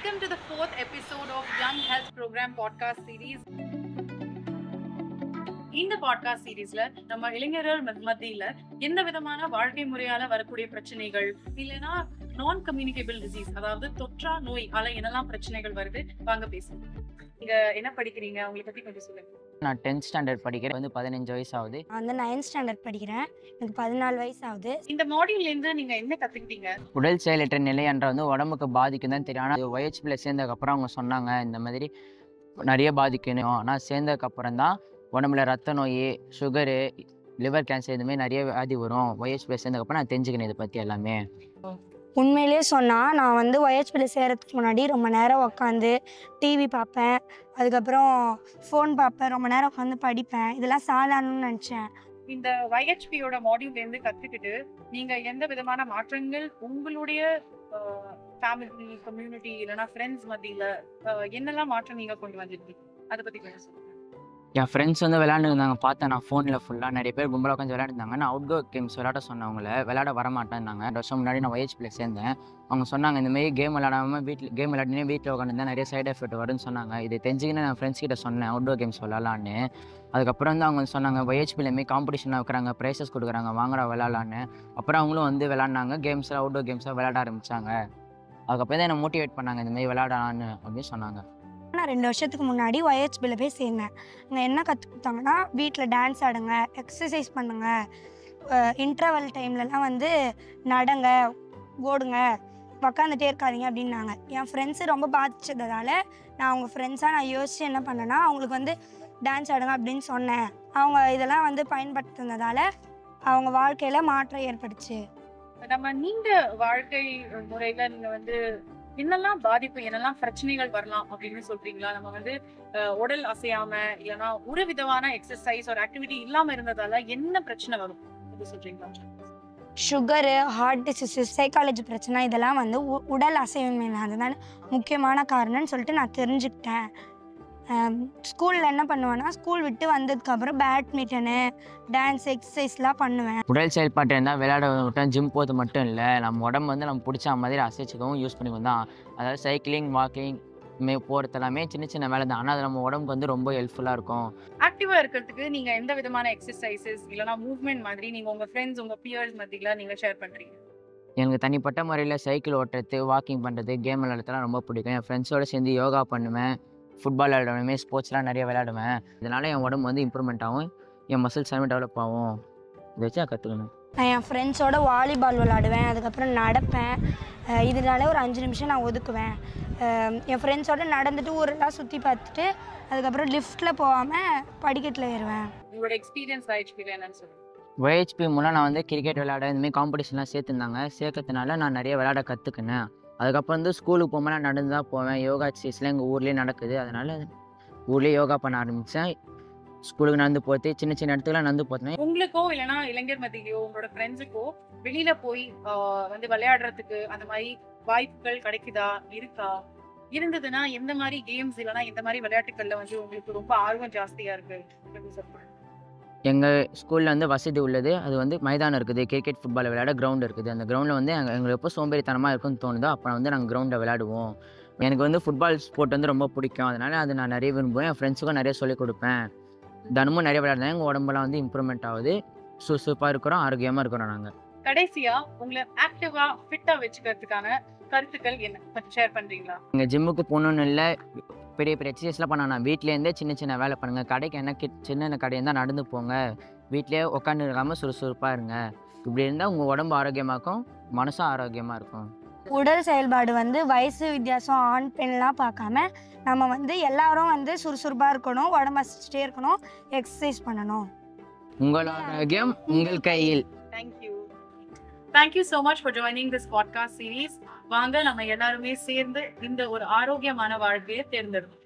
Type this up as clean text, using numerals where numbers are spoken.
Welcome to the 4th episode of Young Health Program podcast series. இந்த podcast சீரீஸ்ல நம்ம இளைஞர்கள் மத்தியில எந்த விதமான வாழ்க்கை முறையால வரக்கூடிய பிரச்சனைகள் இல்லைன்னா நான் கம்யூனிகேபிள் டிசீஸ், அதாவது தொற்றா நோய் என்னெல்லாம் பிரச்சனைகள் வருது வாங்க பேசுவோம். நீங்க என்ன படிக்கிறீங்க, உங்களை பத்தி கொஞ்சம் சொல்லுங்க. நான் 10th ஸ்டாண்டர்ட் படிக்கிறேன். வந்து 15 வயசு ஆகுது. நான் 9th ஸ்டாண்டர்ட் படிக்கிறேன். எனக்கு 14 வயசு ஆகுது. இந்த மாடியூல்ல இருந்து நீங்க என்ன கத்துக்கிட்டீங்க? உடல் செயலற்ற நிலை என்ற வந்து உடம்புக்கு பாதிக்கும் தான் தெரியும். ஆனால் OHPல சேர்ந்ததுக்கப்புறம் அவங்க சொன்னாங்க இந்த மாதிரி நிறைய பாதிக்கணும். ஆனால் சேர்ந்ததுக்கப்புறம் தான் உடம்புல ரத்த நோய், சுகரு, லிவர் கேன்சர் இதுமாதிரி நிறைய வியாதி வரும். OHPல சேர்ந்ததுக்கப்புறம் நான் தெரிஞ்சுக்கணும் இதை பற்றி எல்லாமே. உண்மையிலேயே சொன்னால் நான் வந்து OHPல சேர்கிறதுக்கு முன்னாடி ரொம்ப நேரம் உட்காந்து டிவி பார்ப்பேன், அதுக்கப்புறம் ஃபோன் பார்ப்பேன், ரொம்ப நேரம் உட்காந்து படிப்பேன். இதெல்லாம் சாதாரணம்னு நினச்சேன். இந்த YHPயோட மாடியூல்ல இருந்து கத்துக்கிட்டு நீங்க எந்த விதமான மாற்றங்கள் உங்களுடைய ஃபேமிலி, கம்யூனிட்டி இல்லைன்னா ஃப்ரெண்ட்ஸ் மத்தியில என்னெல்லாம் மாற்றம் நீங்க கொண்டு வந்திருக்கீங்க, அதை பத்தி கொஞ்சம் சொல்லுங்க. என் ஃப்ரெண்ட்ஸ் வந்து விளையாண்டுருந்தாங்க. பார்த்தேன் நான் ஃபோனில் ஃபுல்லாக நிறைய பேர் கும்பலாக உட்காந்து விளையாண்டுருந்தாங்க. நான் அவுட்டோர் கேம்ஸ் விளையாட சொன்னவங்கள விளையாட வரமாட்டேன்னாங்க. 2 வருஷம் முன்னாடி நான் YHPல சேர்ந்தேன். அவங்க சொன்னாங்க இந்தமாரி கேம் விளையாடாமல் கேம் விளையாடினே வீட்டில் உட்காந்துருந்தா நிறைய சைடு எஃபெக்ட் வரும்னு சொன்னாங்க. இதை தெரிஞ்சுக்கின்னு நான் ஃப்ரெண்ட்ஸ் கிட்ட சொன்னேன் அவுட்டோர் கேம்ஸ் விளையாடலான்னு. அதுக்கப்புறம் வந்து அவங்க சொன்னாங்க YHPலேயுமே காம்படிஷனாக வைக்கிறாங்க, ப்ரைஸஸ் கொடுக்குறாங்க, வாங்குறா விளையாடலான்னு. அப்புறம் அவங்களும் வந்து விளையாடினாங்க, கேம்ஸில் அவுட்டோர் கேம்ஸாக விளையாட ஆரம்பித்தாங்க. அதுக்கப்புறம் தான் என்னை மோட்டிவேட் பண்ணாங்க இந்தமாரி விளையாடலான்னு அப்படின்னு சொன்னாங்க. நான் 2 வருஷத்துக்கு முன்னாடி OHPல போய் சேர்ந்தேன். அங்கே என்ன கற்றுக் கொடுத்தாங்கன்னா, வீட்டில் டான்ஸ் ஆடுங்க, எக்ஸசைஸ் பண்ணுங்கள், இன்டர்வல் டைம்லலாம் வந்து நடங்க, ஓடுங்க, உக்காந்துட்டே இருக்காதீங்க அப்படின்னாங்க. என் ஃப்ரெண்ட்ஸு ரொம்ப பாதிச்சதால் நான் அவங்க ஃப்ரெண்ட்ஸாக நான் யோசித்து என்ன பண்ணேன்னா, அவங்களுக்கு வந்து டான்ஸ் ஆடுங்க அப்படின்னு சொன்னேன். அவங்க இதெல்லாம் வந்து பயன்படுத்துனதால் அவங்க வாழ்க்கையில் மாற்றம் ஏற்பட்டுச்சு. நம்ம நீண்ட வாழ்க்கை முறையில நீங்க வந்து என்னெல்லாம் பாதிப்பு, என்னெல்லாம் பிரச்சனைகள் வரலாம் அப்படின்னு சொல்றீங்களா? நம்ம வந்து உடல் அசையாம இல்லைன்னா ஒரு விதமான எக்ஸசைஸ் ஒரு ஆக்டிவிட்டி இல்லாம இருந்ததால என்ன பிரச்சனை வரும் அது சொல்றீங்களா? சுகரு, ஹார்ட் டிசீஸ், சைக்காலஜி பிரச்சனை இதெல்லாம் வந்து உடல் அசைவின்மையினால முக்கியமான காரணம்னு சொல்லிட்டு நான் தெரிஞ்சுக்கிட்டேன். ஸ்கூலில் என்ன பண்ணுவேன்னா, ஸ்கூல் விட்டு வந்ததுக்கப்புறம் பேட்மிண்டனு, டான்ஸ், எக்ஸசைஸ்லாம் பண்ணுவேன். உடல் செயல்பாட்டு இருந்தால் விளையாட விட்டால் ஜிம் போகிறது மட்டும் இல்லை, நம்ம உடம்பு வந்து நம்ம பிடிச்ச மாதிரி அசைச்சிக்கவும் யூஸ் பண்ணிக்குவோம் தான். அதாவது சைக்கிளிங், வாக்கிங் போகிறது எல்லாமே சின்ன சின்ன வேலை தான். ஆனால் அது நம்ம உடம்புக்கு வந்து ரொம்ப ஹெல்ப்ஃபுல்லாக இருக்கும். ஆக்டிவா இருக்கிறதுக்கு நீங்க எந்த விதமான எக்ஸசைசஸ் இல்லைன்னா மூவ்மெண்ட் மாதிரி நீங்க உங்க ஃப்ரெண்ட்ஸ், உங்க பியர்ஸ் மத்தியில நீங்க ஷேர் பண்றீங்க? எனக்கு தனிப்பட்ட முறையில் சைக்கிள் ஓட்டுறது, வாக்கிங் பண்ணுறது, கேம் விளையாடுறதுலாம் ரொம்ப பிடிக்கும். என் ஃப்ரெண்ட்ஸோடு சேர்ந்து யோகா பண்ணுவேன், ஃபுட்பால் விளையாடுவேன், ஸ்போர்ட்ஸ்லாம் நிறைய விளையாடுவேன். இதனால் என் உடம்பு வந்து இம்ப்ரூவ்மெண்ட் ஆகும், என் மசில்ஸ் எல்லாமே டெவலப் ஆகும். இதை வச்சு நான் கற்றுக்கணும். நான் என் ஃப்ரெண்ட்ஸோட வாலிபால் விளாடுவேன், அதுக்கப்புறம் நடப்பேன். இதனால ஒரு 5 நிமிஷம் நான் ஒதுக்குவேன். என் ஃப்ரெண்ட்ஸோடு நடந்துட்டு ஊரெல்லாம் சுற்றி பார்த்துட்டு அதுக்கப்புறம் லிஃப்ட்டில் போகாமல் படிக்கட்டில் ஏறுவேன். உங்களோட எக்ஸ்பீரியன்ஸ் YHPல என்னன்னு சொல்லுங்க. YHP மூலம் நான் வந்து கிரிக்கெட் விளையாட இந்தமாதிரி காம்படிஷன்லாம் சேர்த்துருந்தாங்க. சேர்க்கறதுனால நான் நிறைய விளையாட கற்றுக்கினேன். அதுக்கப்புறம் வந்து ஸ்கூலுக்கு போகும்போது நான் நடந்து தான் போவேன். யோகா எக்ஸசைஸ்லாம் எங்கள் ஊர்லேயே நடக்குது, அதனால் ஊர்லேயே யோகா பண்ண ஆரம்பித்தேன். ஸ்கூலுக்கு நடந்து போகிறது, சின்ன சின்ன இடத்துக்குலாம் நடந்து போகிறேன். உங்களுக்கோ இல்லைன்னா இளைஞர் மத்தியிலையோ உங்களோட ஃப்ரெண்ட்ஸுக்கோ வெளியில போய் வந்து விளையாடுறதுக்கு அந்த மாதிரி வாய்ப்புகள் கிடைக்குதா, இருக்கா? இருந்ததுன்னா எந்த மாதிரி கேம்ஸ் இல்லைன்னா எந்த மாதிரி விளையாட்டுகள்ல வந்து உங்களுக்கு ரொம்ப ஆர்வம் ஜாஸ்தியா இருக்கு? எங்கள் ஸ்கூலில் வந்து வசதி உள்ளது. அது வந்து மைதானம் இருக்குது, கிரிக்கெட் ஃபுட்பால் விளையாட கிரவுண்ட் இருக்குது. அந்த கிரவுண்டில் வந்து எங்களுக்கு எப்போ சோம்பேறித்தனமாக இருக்குன்னு தோணுதோ அப்போ வந்து நாங்கள் கிரவுண்டில் விளையாடுவோம். எனக்கு வந்து ஃபுட்பால் ஸ்போர்ட் வந்து ரொம்ப பிடிக்கும், அதனால் அது நான் நிறைய விரும்புவேன். என் ஃப்ரெண்ட்ஸுக்கும் நிறைய சொல்லிக் கொடுப்பேன். தினமும் நிறைய விளையாடுறேன். எங்கள் உடம்பெல்லாம் வந்து இம்ப்ரூவ்மெண்ட் ஆகுது, சுறுசுறுப்பாக இருக்கிறோம், ஆரோக்கியமாக இருக்கிறோம். நாங்கள் கடைசியா உங்களை ஆக்டிவா ஃபிட்டா வச்சுக்கிறதுக்கான கருத்துக்கள் என்ன கொஞ்சம் ஷேர் பண்றீங்களா? எங்கள் ஜிம்முக்கு போகணுன்னு இல்லை, பெரிய பெரிய எக்ஸசைஸ்லாம் பண்ண நான் வீட்டிலேருந்தே சின்ன சின்ன வேலை பண்ணுங்கள். கடைக்கு என்ன சின்ன கடை இருந்தால் நடந்து போங்க, வீட்டிலே உட்காந்து இருக்காமல் சுறுசுறுப்பாக இருங்க. இப்படி இருந்தால் உங்கள் உடம்பு ஆரோக்கியமாக்கும், மனசும் ஆரோக்கியமாக இருக்கும். உடல் செயல்பாடு வந்து வயசு வித்தியாசம், ஆண் பெண்லாம் பார்க்காம நம்ம வந்து எல்லாரும் வந்து சுறுசுறுப்பாக இருக்கணும், உடம்பு அசைச்சிட்டே இருக்கணும், எக்ஸசைஸ் பண்ணணும். உங்கள் ஆரோக்கியம் உங்கள் கையில். Thank you so much for joining this podcast series. வாங்க நம்ம எல்லாருமே சேர்ந்து இந்த ஒரு ஆரோக்கியமான வாழ்க்கையை தேர்ந்தெடுப்போம்.